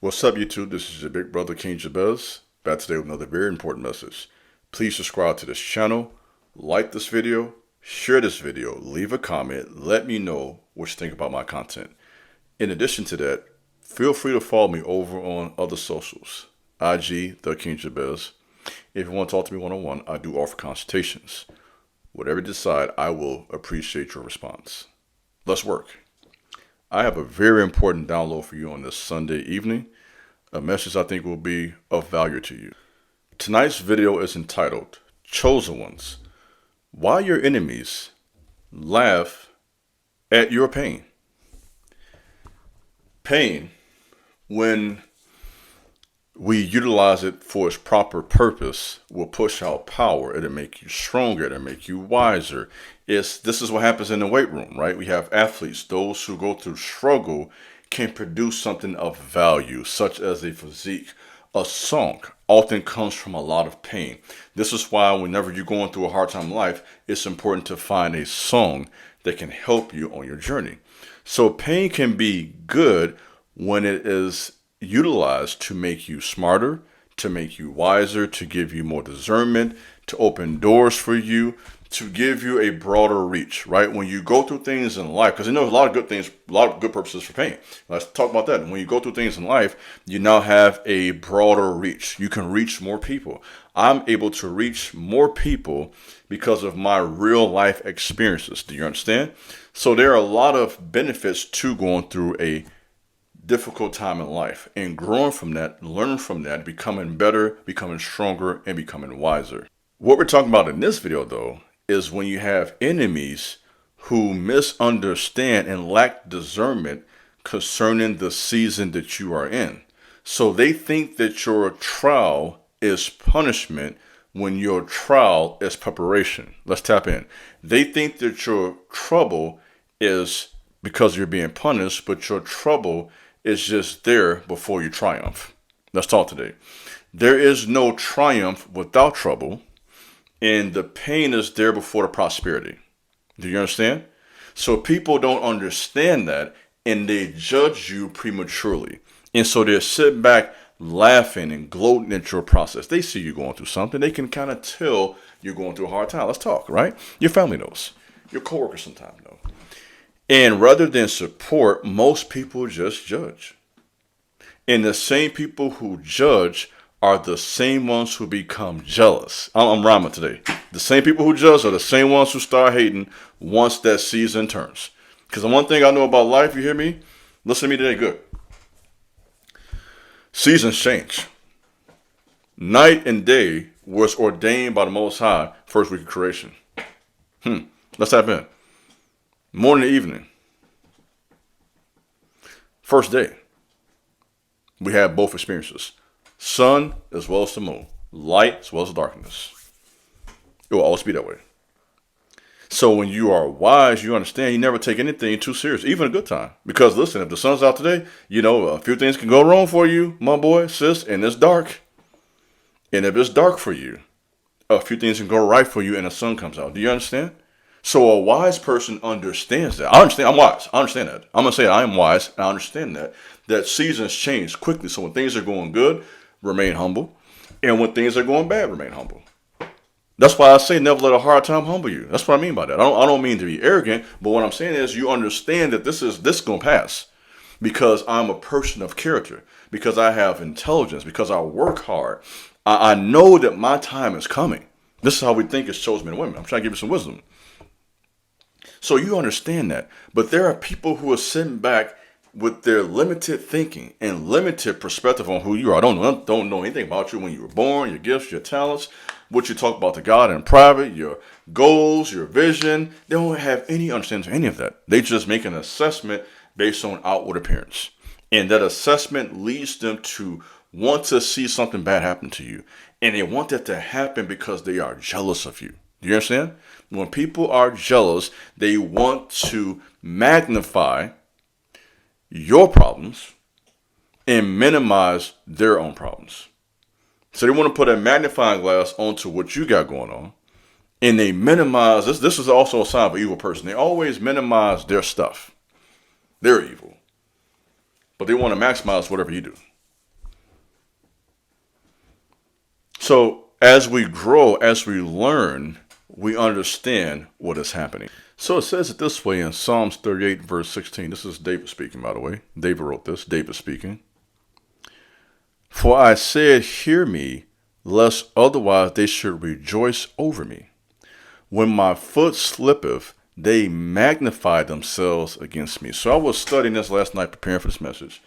What's up, YouTube? This is your big brother, King Jabez, back today with another very important message. Please subscribe to this channel, like this video, share this video, leave a comment, let me know what you think about my content. In addition to that, feel free to follow me over on other socials, IG, The King Jabez. If you want to talk to me one-on-one, I do offer consultations. Whatever you decide, I will appreciate your response. Let's work. I have a very important download for you on this Sunday evening, a message I think will be of value to you. Tonight's video is entitled, Chosen Ones, Why Your Enemies Laugh at Your Pain. Pain, when we utilize it for its proper purpose, will push out power. It'll make you stronger. It'll make you wiser. This is what happens in the weight room, right? We have athletes. Those who go through struggle can produce something of value, such as a physique. A song often comes from a lot of pain. This is why whenever you're going through a hard time in life, it's important to find a song that can help you on your journey. So pain can be good when it is utilized to make you smarter, to make you wiser, to give you more discernment, to open doors for you, to give you a broader reach, right? When you go through things in life, because you know there's a lot of good things, a lot of good purposes for pain. Let's talk about that. When you go through things in life, you now have a broader reach. You can reach more people. I'm able to reach more people because of my real life experiences. Do you understand? So there are a lot of benefits to going through a difficult time in life and growing from that, learning from that, becoming better, becoming stronger, and becoming wiser. What we're talking about in this video, though, is when you have enemies who misunderstand and lack discernment concerning the season that you are in. So they think that your trial is punishment when your trial is preparation. Let's tap in. They think that your trouble is because you're being punished, but your trouble is just there before you triumph. Let's talk today. There is no triumph without trouble, and the pain is there before the prosperity. Do you understand? So people don't understand that, and they judge you prematurely. And so they're sitting back laughing and gloating at your process. They see you going through something. They can kind of tell you're going through a hard time. Let's talk, right? Your family knows. Your coworkers sometimes know. And rather than support, most people just judge. And the same people who judge are the same ones who become jealous. I'm rhyming today. The same people who judge are the same ones who start hating once that season turns. Because the one thing I know about life, you hear me? Listen to me today, good. Seasons change. Night and day was ordained by the Most High first week of creation. Let's tap in. Morning and evening. First day. We have both experiences. Sun as well as the moon. Light as well as darkness. It will always be that way. So when you are wise, you understand you never take anything too serious, even a good time. Because listen, if the sun's out today, you know, a few things can go wrong for you, my boy, sis, and it's dark. And if it's dark for you, a few things can go right for you and the sun comes out. Do you understand? So a wise person understands that. I understand. I'm wise. I understand that. I'm going to say I am wise. I understand that seasons change quickly. So when things are going good, remain humble. And when things are going bad, remain humble. That's why I say never let a hard time humble you. That's what I mean by that. I don't mean to be arrogant, but what I'm saying is you understand that this is going to pass because I'm a person of character, because I have intelligence, because I work hard. I know that my time is coming. This is how we think as chosen men and women. I'm trying to give you some wisdom. So you understand that. But there are people who are sitting back with their limited thinking and limited perspective on who you are. I don't know anything about you when you were born, your gifts, your talents, what you talk about to God in private, your goals, your vision. They don't have any understanding of any of that. They just make an assessment based on outward appearance. And that assessment leads them to want to see something bad happen to you. And they want that to happen because they are jealous of you. Do you understand? When people are jealous, they want to magnify your problems and minimize their own problems. So they want to put a magnifying glass onto what you got going on. And they minimize, this is also a sign of an evil person. They always minimize their stuff. They're evil. But they want to maximize whatever you do. So as we grow, as we learn, we understand what is happening. So it says it this way in Psalms 38, verse 16. This is David speaking, by the way. David wrote this. David speaking. For I said, hear me, lest otherwise they should rejoice over me. When my foot slippeth, they magnify themselves against me. So I was studying this last night, preparing for this message.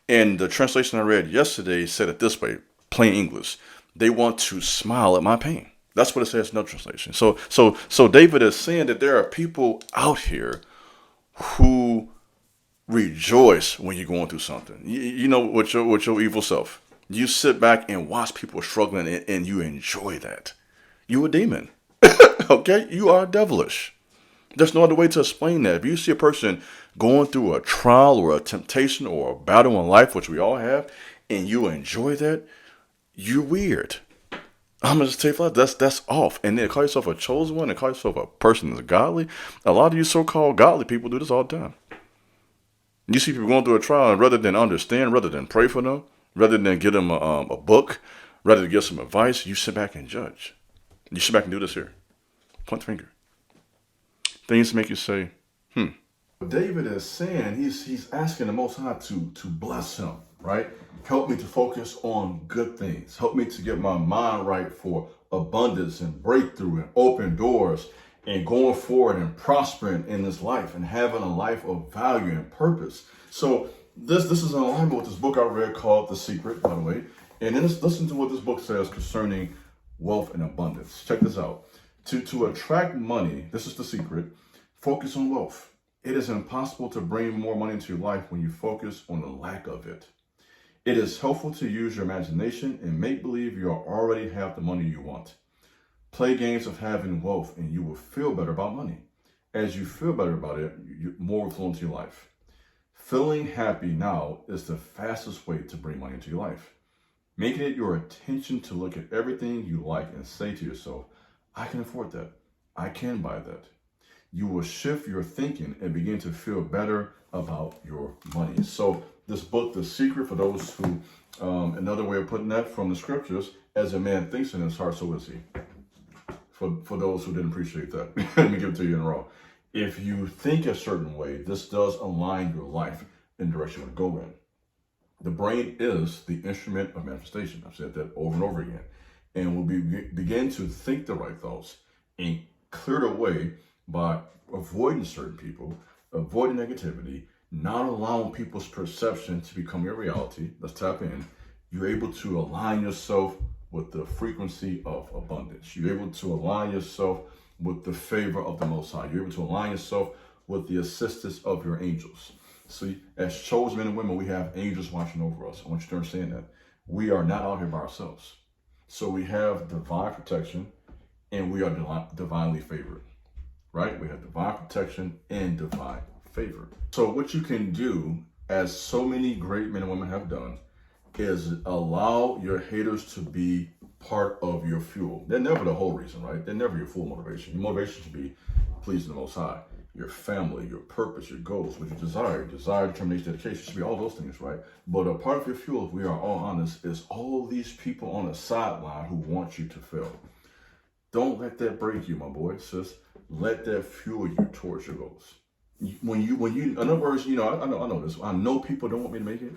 And the translation I read yesterday said it this way, plain English. They want to smile at my pain. That's what it says in no translation. So David is saying that there are people out here who rejoice when you're going through something. You know, with your evil self. You sit back and watch people struggling and you enjoy that. You a demon. Okay? You are devilish. There's no other way to explain that. If you see a person going through a trial or a temptation or a battle in life, which we all have, and you enjoy that, you're weird. I'm gonna just tell you that's off. And then call yourself a chosen one and call yourself a person that's godly. A lot of you so-called godly people do this all the time. You see people going through a trial, and rather than understand, rather than pray for them, rather than give them a book, rather than give some advice, you sit back and judge. You sit back and do this here. Point the finger. Things to make you say, David is saying, he's asking the Most High to bless him, right? Help me to focus on good things. Help me to get my mind right for abundance and breakthrough and open doors and going forward and prospering in this life and having a life of value and purpose. So this is in alignment with this book I read called The Secret, by the way. And then listen to what this book says concerning wealth and abundance. Check this out. To attract money, this is the secret, focus on wealth. It is impossible to bring more money into your life when you focus on the lack of it. It is helpful to use your imagination and make believe you already have the money you want. Play games of having wealth and you will feel better about money. As you feel better about it, more will flow into your life. Feeling happy now is the fastest way to bring money into your life. Making it your intention to look at everything you like and say to yourself, I can afford that. I can buy that. You will shift your thinking and begin to feel better about your money. So this book, The Secret, for those who, another way of putting that from the scriptures, as a man thinks in his heart, so is he. For those who didn't appreciate that, let me give it to you in a row. If you think a certain way, this does align your life in the direction you want to go in. The brain is the instrument of manifestation. I've said that over and over again. And we'll begin to think the right thoughts and clear the way by avoiding certain people, avoiding negativity, not allowing people's perception to become your reality. Let's tap in. You're able to align yourself with the frequency of abundance. You're able to align yourself with the favor of the Most High. You're able to align yourself with the assistance of your angels. So as chosen men and women, we have angels watching over us. I want you to understand that. We are not out here by ourselves. So we have divine protection and we are divinely favored, right? We have divine protection and divine favor. So what you can do, as so many great men and women have done, is allow your haters to be part of your fuel. They're never the whole reason, right? They're never your full motivation. Your motivation should be pleasing the Most High. Your family, your purpose, your goals, what you desire, determination, dedication, should be all those things, right? But a part of your fuel, if we are all honest, is all these people on the sideline who want you to fail. Don't let that break you, my boy, sis. Let that fuel you towards your goals. When you, in other words, I know this. I know people don't want me to make it.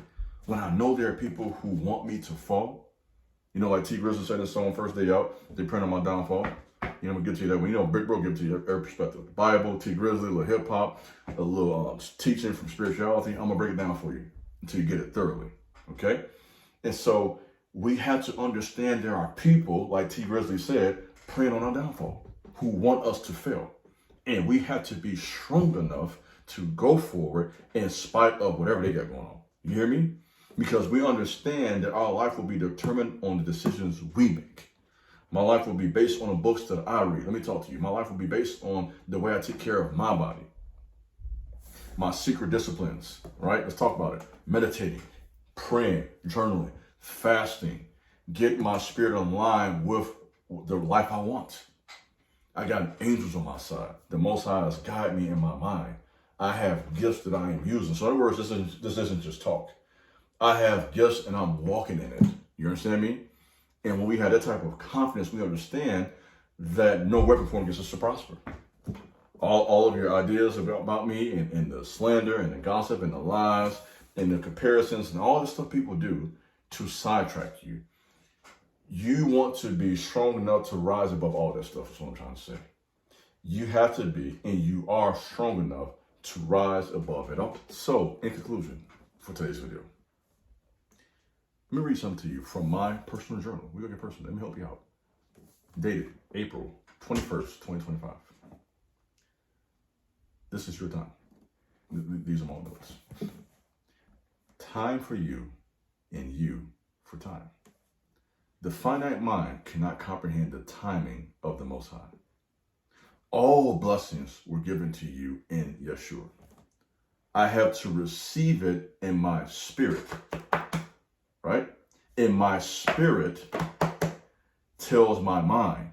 When I know there are people who want me to fall, like T. Grizzly said in his song First Day Out, they print on my downfall. I'm gonna give to you that one. Big Bro give to you every perspective. The Bible, T. Grizzly, a little hip hop, a little teaching from spirituality. I'm gonna break it down for you until you get it thoroughly. Okay? And so we have to understand there are people, like T. Grizzly said, preying on our downfall, who want us to fail. And we have to be strong enough to go forward in spite of whatever they got going on. You hear me? Because we understand that our life will be determined on the decisions we make. My life will be based on the books that I read. Let me talk to you. My life will be based on the way I take care of my body. My secret disciplines, right? Let's talk about it. Meditating, praying, journaling, fasting, get my spirit in line with the life I want. I got angels on my side. The Most High has guided me in my mind. I have gifts that I am using. So in other words, this isn't just talk. I have gifts and I'm walking in it. You understand me? And when we have that type of confidence, we understand that no weapon formed against us to prosper. All of your ideas about me and the slander and the gossip and the lies and the comparisons and all the stuff people do to sidetrack you. You want to be strong enough to rise above all that stuff, is what I'm trying to say. You have to be, and you are strong enough to rise above it all. So, in conclusion, for today's video, let me read something to you from my personal journal. We're going to get personal. Let me help you out. Dated April 21st, 2025. This is your time. These are my notes. Time for you and you for time. The finite mind cannot comprehend the timing of the Most High. All blessings were given to you in Yeshua. I have to receive it in my spirit, right? In my spirit tells my mind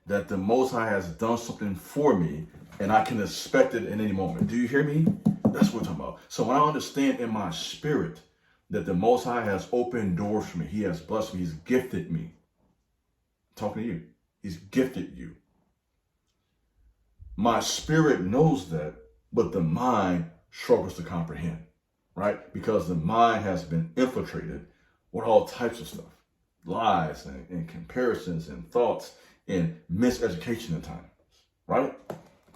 that the Most High has done something for me and I can expect it in any moment. Do you hear me? That's what I'm talking about. So when I understand in my spirit that the Most High has opened doors for me, He has blessed me, He's gifted me. I'm talking to you. He's gifted you. My spirit knows that, but the mind struggles to comprehend, right? Because the mind has been infiltrated with all types of stuff. Lies and comparisons and thoughts and miseducation at times, right?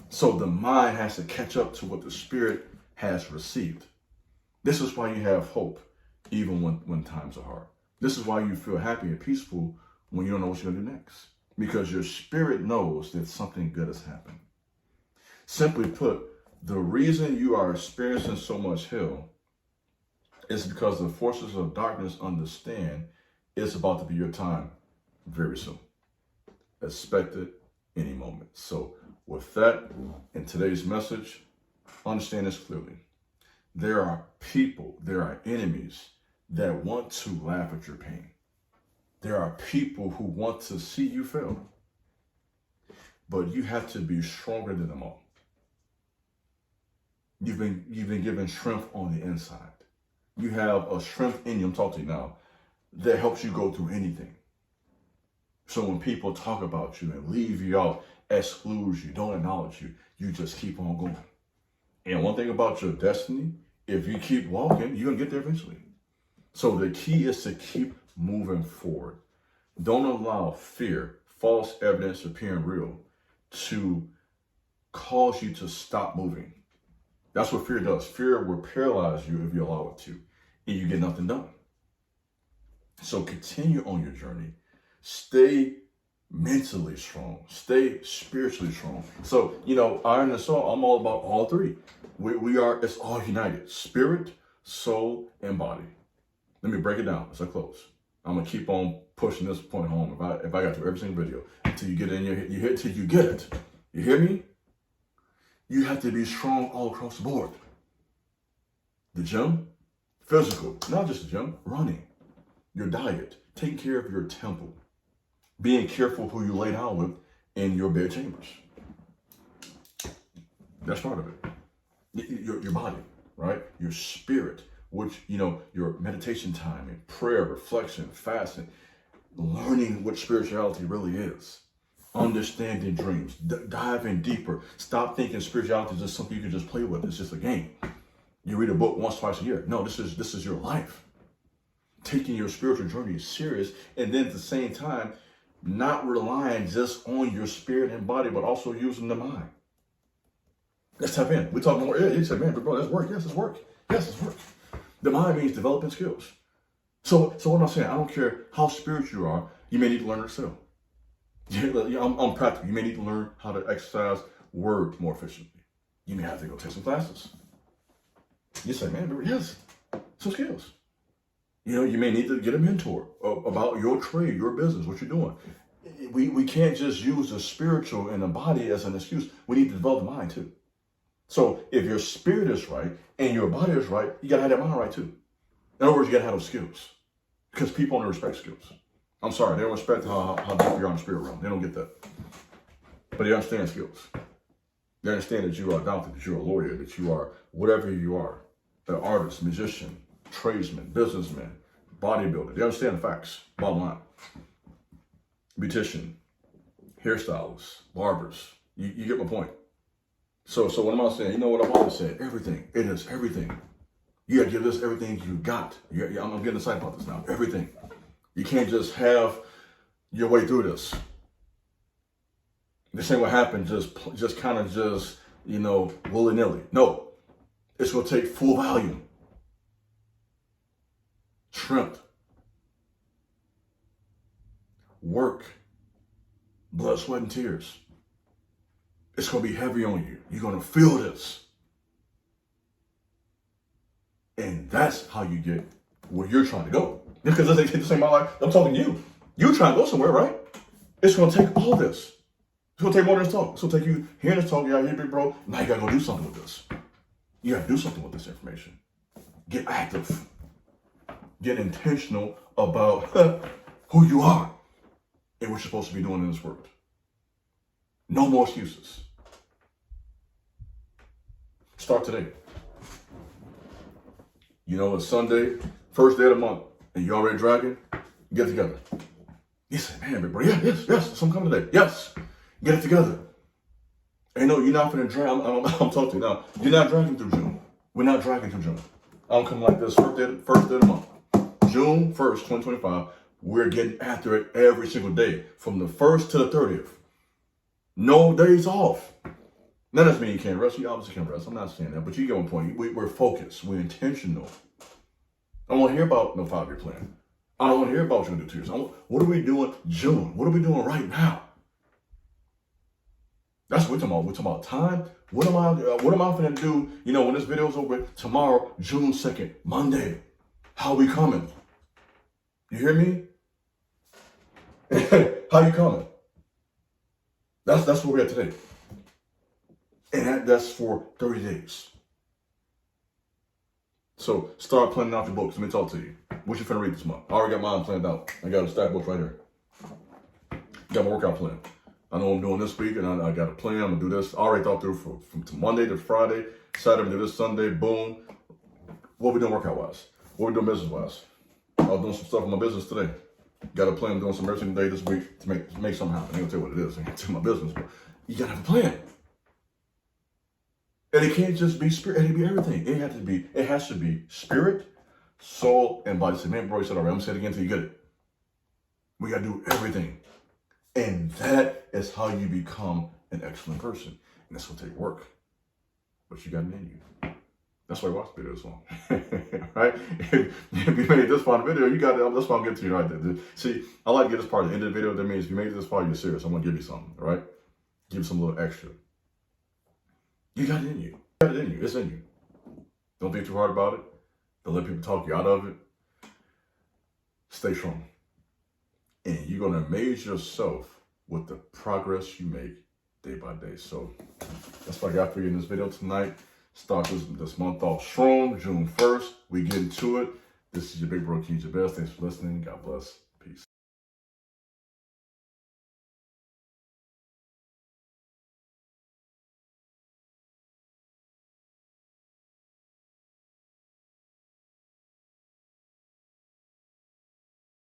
So the mind has to catch up to what the spirit has received. This is why you have hope even when times are hard. This is why you feel happy and peaceful when you don't know what you're going to do next. Because your spirit knows that something good has happened. Simply put, the reason you are experiencing so much hell is because the forces of darkness understand it's about to be your time very soon. Expect it any moment. So with that, in today's message, understand this clearly. There are people, there are enemies that want to laugh at your pain. There are people who want to see you fail. But you have to be stronger than them all. You've been given strength on the inside. You have a strength in you, I'm talking to you now, that helps you go through anything. So when people talk about you and leave you out, excludes you, don't acknowledge you, you just keep on going. And one thing about your destiny, if you keep walking, you're going to get there eventually. So the key is to keep moving forward. Don't allow fear, false evidence appearing real, to cause you to stop moving. That's what fear does. Fear will paralyze you if you allow it to, and you get nothing done. So continue on your journey. Stay mentally strong. Stay spiritually strong. So, Iron and Soul, I'm all about all three. It's all united. Spirit, soul, and body. Let me break it down as I close. I'm going to keep on pushing this point home if I got to every single video until you get it in your head. You hit till you get it. You hear me? You have to be strong all across the board. The gym, physical, not just the gym, running. Your diet, taking care of your temple. Being careful who you lay down with in your bed chambers. That's part of it. Your body, right? Your spirit, which, your meditation time and prayer, reflection, fasting, learning what spirituality really is. Understanding dreams, diving deeper. Stop thinking spirituality is just something you can just play with. It's just a game. You read a book once, twice a year. No, this is your life. Taking your spiritual journey serious, and then at the same time, not relying just on your spirit and body, but also using the mind. Let's tap in. We're talking more. You said, man, bro, that's work. Yes, it's work. Yes, it's work. The mind means developing skills. So what I'm saying, I don't care how spiritual you are, you may need to learn to excel. I'm practical. You may need to learn how to exercise words more efficiently. You may have to go take some classes. You say, man, yes, some skills. You may need to get a mentor about your trade, your business, what you're doing. We can't just use the spiritual and the body as an excuse. We need to develop the mind too. So if your spirit is right and your body is right, you gotta have that mind right too. In other words, you gotta have those skills. Because people only respect skills. I'm sorry, they don't respect how deep you are in the spirit realm. They don't get that. But they understand skills. They understand that you are a doctor, that you're a lawyer, that you are whatever you are. An artist, musician, tradesman, businessman, bodybuilder. They understand the facts, bottom line. Beautician, hairstylists, barbers. You get my point. So what am I saying? You know what I've always said? Everything. It is everything. You gotta give this everything you got. I'm getting excited about this now. Everything. You can't just have your way through this. This ain't what happened just kind of willy-nilly. No. It's gonna take full volume. Strength. Work. Blood, sweat, and tears. It's going to be heavy on you. You're going to feel this. And that's how you get where you're trying to go. Because this ain't my life. I'm talking to you. You're trying to go somewhere, right? It's going to take all this. It's going to take more than this talk. It's going to take you hearing this talk. Yeah, here, big bro. Now you got to go do something with this. You got to do something with this information. Get active. Get intentional about who you are and what you're supposed to be doing in this world. No more excuses. Start today. You know, it's Sunday, first day of the month, and you already dragging, get it together. You say, man, big bro, yes, some coming today. Yes, get it together. And no, you're not finna drag. I'm talking to you now. You're not dragging through June. We're not dragging through June. I'm coming like this, first day of the month. June 1st, 2025, we're getting after it every single day, from the 1st to the 30th. No days off. That doesn't mean you can't rest. You obviously can rest. I'm not saying that, but you get one point. We're focused. We're intentional. I don't want to hear about no 5-year plan. I don't want to hear about what you're going to do 2 years. What are we doing June? What are we doing right now? That's what we're talking about. We're talking about time. What am I going to do, when this video's over tomorrow, June 2nd, Monday? How we coming? You hear me? How you coming? That's where we're at today. And that's for 30 days. So start planning out your books. Let me talk to you. What you finna read this month? I already got mine planned out. I got a stack book right here. Got my workout plan. I know I'm doing this week, and I got a plan. I'm gonna do this. I already thought through from Monday to Friday, Saturday to this Sunday. Boom. What we doing workout-wise? What we doing business-wise? I was doing some stuff in my business today. Got a plan. I'm doing some every single day this week to make something happen. I ain't gonna tell you what it is. I ain't gonna tell my business, but you gotta have a plan. And it can't just be spirit. It can be everything. It has to be spirit, soul, and body. Say, man, bro, you said already. I'm gonna say it again until you get it. We gotta do everything. And that is how you become an excellent person. And that's gonna take work. But you got it in you. That's why I watch videos on. Right? If you made this part of the video, you got it. That's why I'm getting to you right there. See, I like to get this part at the end of the video. That means if you made this part, you're serious. I'm gonna give you something, all right? Give you some little extra. You got it in you. You got it in you. It's in you. Don't think too hard about it. Don't let people talk you out of it. Stay strong. And you're going to amaze yourself with the progress you make day by day. So that's what I got for you in this video tonight. Start this month off strong, June 1st. We get into it. This is your big bro, Keys, your best. Thanks for listening. God bless.